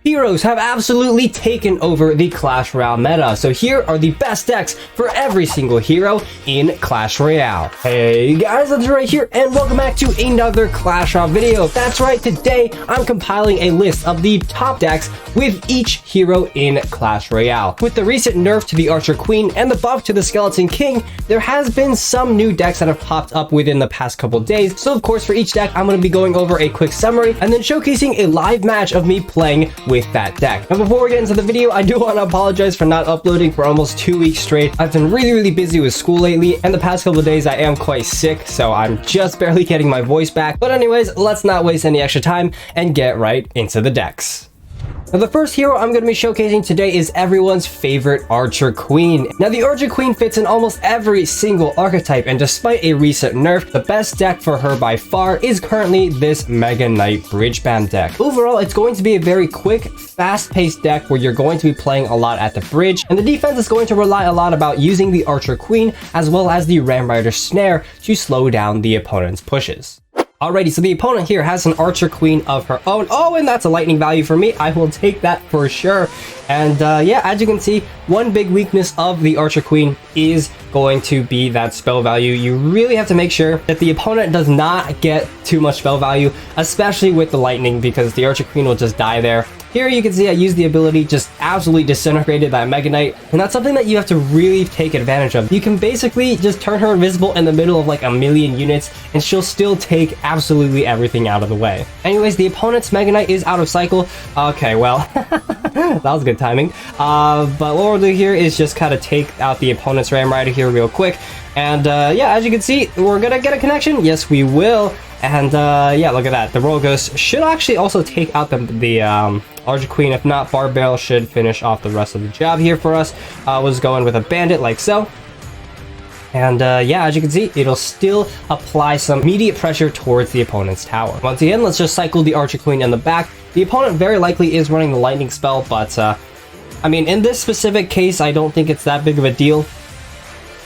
Heroes have absolutely taken over the Clash Royale meta, so here are the best decks for every single hero in Clash Royale. Hey guys, Legendaray here, and welcome back to another Clash Royale video. That's right, today I'm compiling a list of the top decks with each hero in Clash Royale. With the recent nerf to the Archer Queen and the buff to the Skeleton King, there has been some new decks that have popped up within the past couple days, so of course for each deck I'm going to be going over a quick summary and then showcasing a live match of me playing with that deck. Now before we get into the video, I do want to apologize for not uploading for almost 2 weeks straight. I've been really busy with school lately, and the past couple of days I am quite sick, so I'm just barely getting my voice back. But anyways, let's not waste any extra time and get right into the decks. Now the first hero I'm going to be showcasing today is everyone's favorite Archer Queen. Now the Archer Queen fits in almost every single archetype, and despite a recent nerf, the best deck for her by far is currently this Mega Knight Bridge Bam deck. Overall, it's going to be a very quick, fast-paced deck where you're going to be playing a lot at the bridge, and the defense is going to rely a lot about using the Archer Queen as well as the Ram Rider Snare to slow down the opponent's pushes. Alrighty, so the opponent here has an Archer Queen of her own. Oh, and that's a lightning value for me. I will take that for sure. And yeah, as you can see, one big weakness of the Archer Queen is going to be that spell value. You really have to make sure that the opponent does not get too much spell value, especially with the lightning, because the Archer Queen will just die there. Here you can see I used the ability, just absolutely disintegrated that Mega Knight, and that's something that you have to really take advantage of. You can basically just turn her invisible in the middle of like a million units, and she'll still take absolutely everything out of the way. Anyways, the opponent's Mega Knight is out of cycle. Okay, well, that was good timing. But what we'll do here is just kind of take out the opponent's Ram Rider here real quick. And yeah, as you can see, we're gonna get a connection. Yes, we will. And yeah, look at that. The Royal Ghost should actually also take out the Archer Queen. If not, Barbell should finish off the rest of the job here for us. Was going with a Bandit like so. And yeah, as you can see, it'll still apply some immediate pressure towards the opponent's tower. Once again, let's just cycle the Archer Queen in the back. The opponent very likely is running the lightning spell, but I mean, in this specific case, I don't think it's that big of a deal.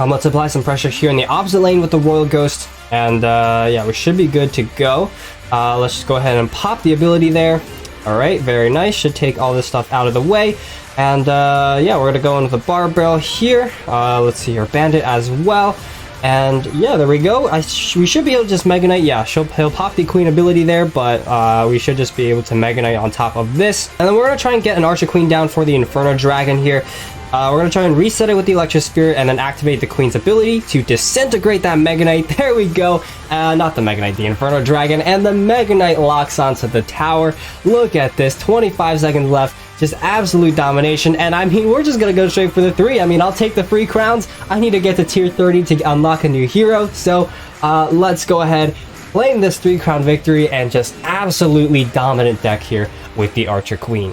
Let's apply some pressure here in the opposite lane with the Royal Ghost. And yeah, we should be good to go. Let's just go ahead and pop the ability there. All right, very nice. Should take all this stuff out of the way. And yeah, we're gonna go in with the Barbell here. Let's see here, Bandit as well. And yeah, there we go. We should be able to just Mega Knight. Yeah, he'll pop the Queen ability there, but we should just be able to Mega Knight on top of this. And then we're gonna try and get an Archer Queen down for the Inferno Dragon here. We're going to try and reset it with the Electro Spirit and then activate the Queen's ability to disintegrate that Mega Knight. There we go. Not the Mega Knight, the Inferno Dragon. And the Mega Knight locks onto the tower. Look at this. 25 seconds left. Just absolute domination. And I mean, we're just going to go straight for the 3. I mean, I'll take the free crowns. I need to get to tier 30 to unlock a new hero. So let's go ahead, claim this 3-crown victory, and just absolutely dominant deck here with the Archer Queen.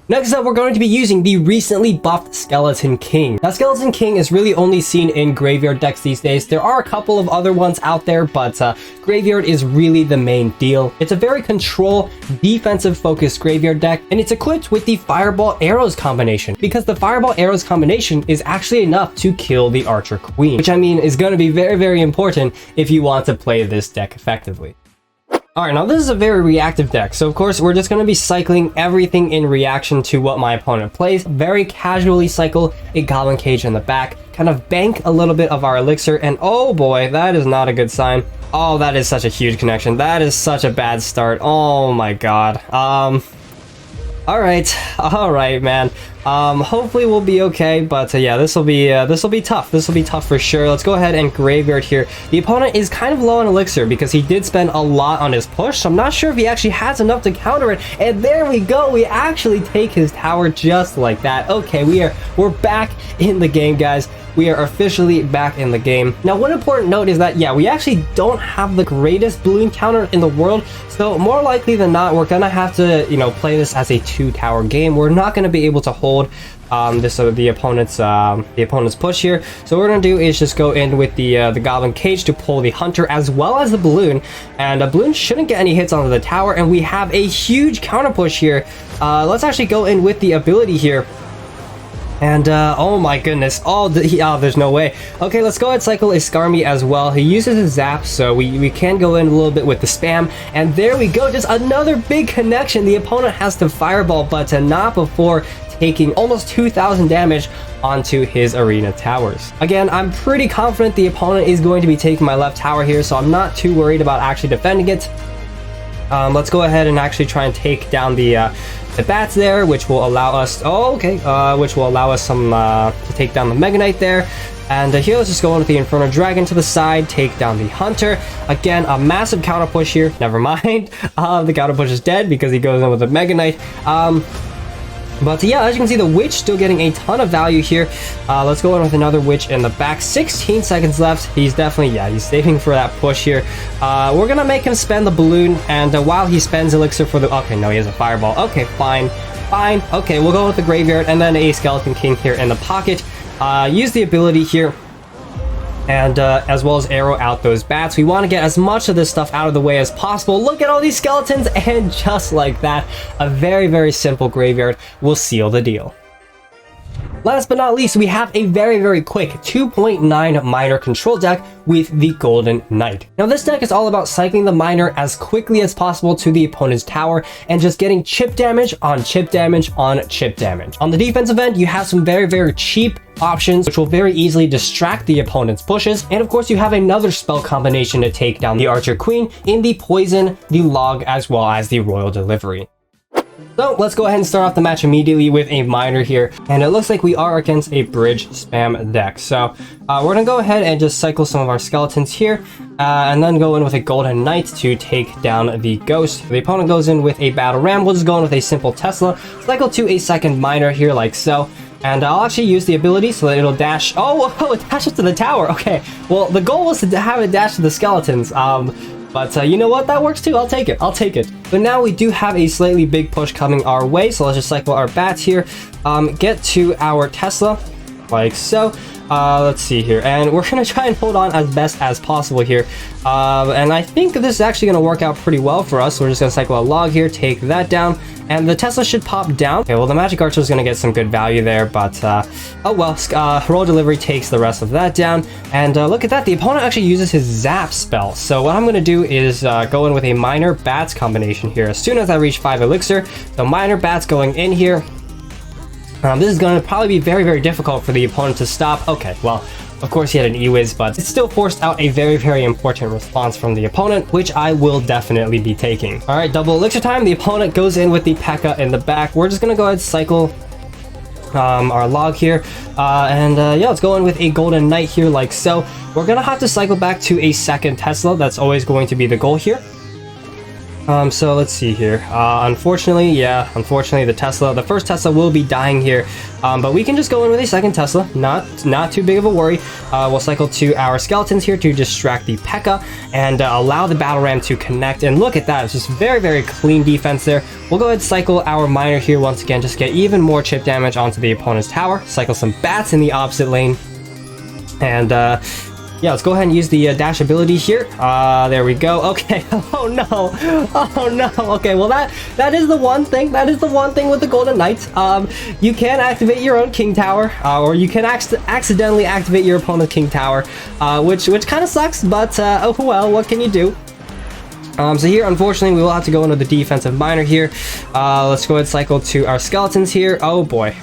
Next up, we're going to be using the recently buffed Skeleton King. Now, Skeleton King is really only seen in Graveyard decks these days. There are a couple of other ones out there, but Graveyard is really the main deal. It's a very control, defensive-focused Graveyard deck, and it's equipped with the Fireball Arrows combination, because the Fireball Arrows combination is actually enough to kill the Archer Queen, which I mean is going to be very important if you want to play this deck effectively. Alright, now this is a very reactive deck, so of course we're just going to be cycling everything in reaction to what my opponent plays. Very casually cycle a Goblin Cage in the back, kind of bank a little bit of our elixir, and oh boy, that is not a good sign. Oh, that is such a huge connection. That is such a bad start. Oh my god. Alright, man. Hopefully we'll be okay, but yeah, this will be tough. This will be tough for sure. Let's go ahead and Graveyard here. The opponent is kind of low on elixir because he did spend a lot on his push, so I'm not sure if he actually has enough to counter it. And there we go. We actually take his tower just like that. Okay, we're back in the game, guys. We are officially back in the game. Now, one important note is that, yeah, we actually don't have the greatest balloon counter in the world, so more likely than not, we're gonna have to, you know, play this as a 2-tower game. We're not gonna be able to hold the opponent's push here. So what we're gonna do is just go in with the Goblin Cage to pull the Hunter as well as the Balloon, and a Balloon shouldn't get any hits onto the tower, and we have a huge counter push here. Let's actually go in with the ability here. And, oh my goodness, there's no way. Okay, let's go ahead and cycle a Skarmy as well. He uses his zap, so we can go in a little bit with the spam. And there we go, just another big connection. The opponent has to fireball, but not before taking almost 2,000 damage onto his arena towers. Again, I'm pretty confident the opponent is going to be taking my left tower here, so I'm not too worried about actually defending it. Let's go ahead and actually try and take down the bats there, which will allow us, which will allow us some to take down the Mega Knight there. And here, let's just go in with the Inferno Dragon to the side, take down the Hunter. Again, a massive counter push here. Never mind. The counter push is dead because he goes in with the Mega Knight. But yeah, as you can see, the Witch still getting a ton of value here. Let's go in with another Witch in the back. 16 seconds left. He's definitely, he's saving for that push here. We're going to make him spend the balloon. And while he spends Elixir for the... Okay, no, he has a Fireball. Okay, fine. Okay, we'll go with the Graveyard and then a Skeleton King here in the pocket. Use the ability here. And as well as arrow out those bats. We want to get as much of this stuff out of the way as possible. Look at all these skeletons, and just like that, a very, very simple graveyard will seal the deal. Last but not least, we have a very, very quick 2.9 miner control deck with the Golden Knight. Now, this deck is all about cycling the miner as quickly as possible to the opponent's tower and just getting chip damage on chip damage on chip damage. On the defensive end, you have some very, very cheap options which will very easily distract the opponent's pushes, and of course you have another spell combination to take down the Archer Queen in the Poison, the Log, as well as the Royal Delivery. So let's go ahead and start off the match immediately with a miner here, and it looks like we are against a bridge spam deck. So we're gonna go ahead and just cycle some of our skeletons here, and then go in with a Golden Knight to take down the Ghost. The opponent goes in with a Battle Ram. We'll just go in with a simple Tesla, cycle to a second miner here like so. And I'll actually use the ability so that it'll dash. Oh, it dashes to the tower. Okay, well, the goal was to have it dash to the skeletons. But you know what? That works too. I'll take it. But now we do have a slightly big push coming our way. So let's just cycle our bats here. Get to our Tesla, like so. Let's see here. And we're going to try and hold on as best as possible here. And I think this is actually going to work out pretty well for us. So we're just going to cycle a Log here, take that down. And the Tesla should pop down. Okay, well, the Magic Archer is going to get some good value there, but oh well. Royal Delivery takes the rest of that down. And look at that, the opponent actually uses his Zap spell. So what I'm going to do is go in with a Miner Bats combination here as soon as I reach 5 Elixir. So Miner Bats going in here. This is going to probably be very, very difficult for the opponent to stop. Okay, well, of course he had an E-Wiz, but it still forced out a very, very important response from the opponent, which I will definitely be taking. All right, double Elixir time. The opponent goes in with the P.E.K.K.A. in the back. We're just going to go ahead and cycle our Log here. Yeah, let's go in with a Golden Knight here like so. We're going to have to cycle back to a second Tesla. That's always going to be the goal here. So let's see here. Unfortunately, the first Tesla will be dying here. But we can just go in with a second Tesla. Not too big of a worry. We'll cycle to our skeletons here to distract the P.E.K.K.A. and allow the Battle Ram to connect. And look at that. It's just very, very clean defense there. We'll go ahead and cycle our Miner here once again. Just get even more chip damage onto the opponent's tower. Cycle some Bats in the opposite lane. And, yeah, let's go ahead and use the dash ability here. There we go. Okay. Oh no. Okay, well that is the one thing. That is the one thing with the Golden Knight. You can activate your own King Tower, or you can accidentally activate your opponent's King Tower, which kind of sucks. But oh well, what can you do? So here, unfortunately, we will have to go into the defensive miner here. Let's go ahead and cycle to our skeletons here. Oh boy,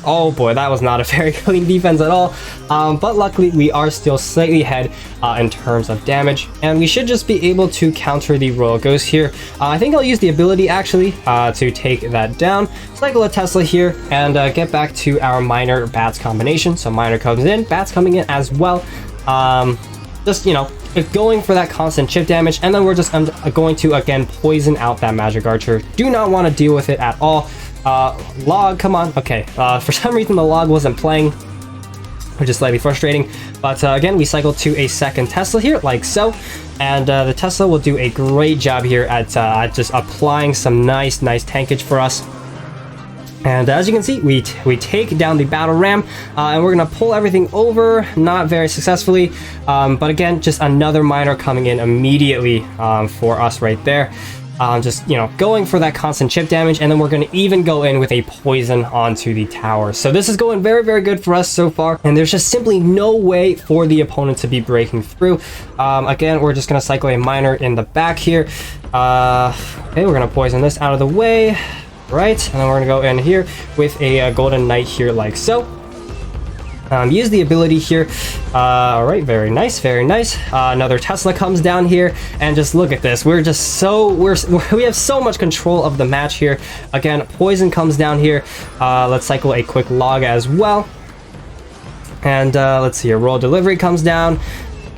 that was not a very clean defense at all. But luckily, we are still slightly ahead in terms of damage, and we should just be able to counter the Royal Ghost here. I think I'll use the ability, actually, to take that down. Cycle a Tesla here, and get back to our Miner Bats combination. So Miner comes in, Bats coming in as well. Just, you know, going for that constant chip damage, and then we're just going to again poison out that Magic Archer. Do not want to deal with it at all. Log, come on. Okay, for some reason the Log wasn't playing, which is slightly frustrating, but again, we cycle to a second Tesla here like so, and the Tesla will do a great job here at just applying some nice tankage for us. And as you can see, we take down the Battle Ram, and we're going to pull everything over, not very successfully, but again, just another miner coming in immediately for us right there. just, you know, going for that constant chip damage, and then we're going to even go in with a poison onto the tower. So this is going very, very good for us so far, and there's just simply no way for the opponent to be breaking through. Again, we're just going to cycle a miner in the back here. Okay, we're going to poison this out of the way. Right, and then we're going to go in here with a golden knight here like so. Use the ability here. All right, very nice, very nice. Another Tesla comes down here, and just look at this. We're just so we have so much control of the match here. Again, poison comes down here. Let's cycle a quick log as well. And let's see here. Royal delivery comes down.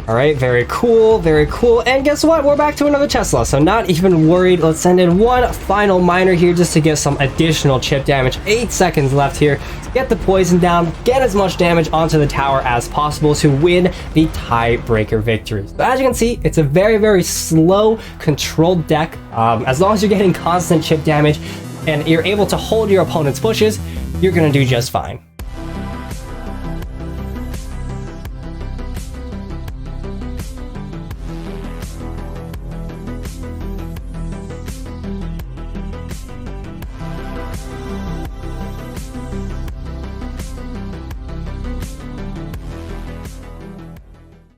All right, very cool, very cool. And guess what? We're back to another Tesla, so not even worried. Let's send in one final miner here just to get some additional chip damage. 8 seconds left here to get the poison down, get as much damage onto the tower as possible to win the tiebreaker victory. So as you can see, it's a very, very slow, controlled deck. As long as you're getting constant chip damage and you're able to hold your opponent's pushes, you're gonna do just fine.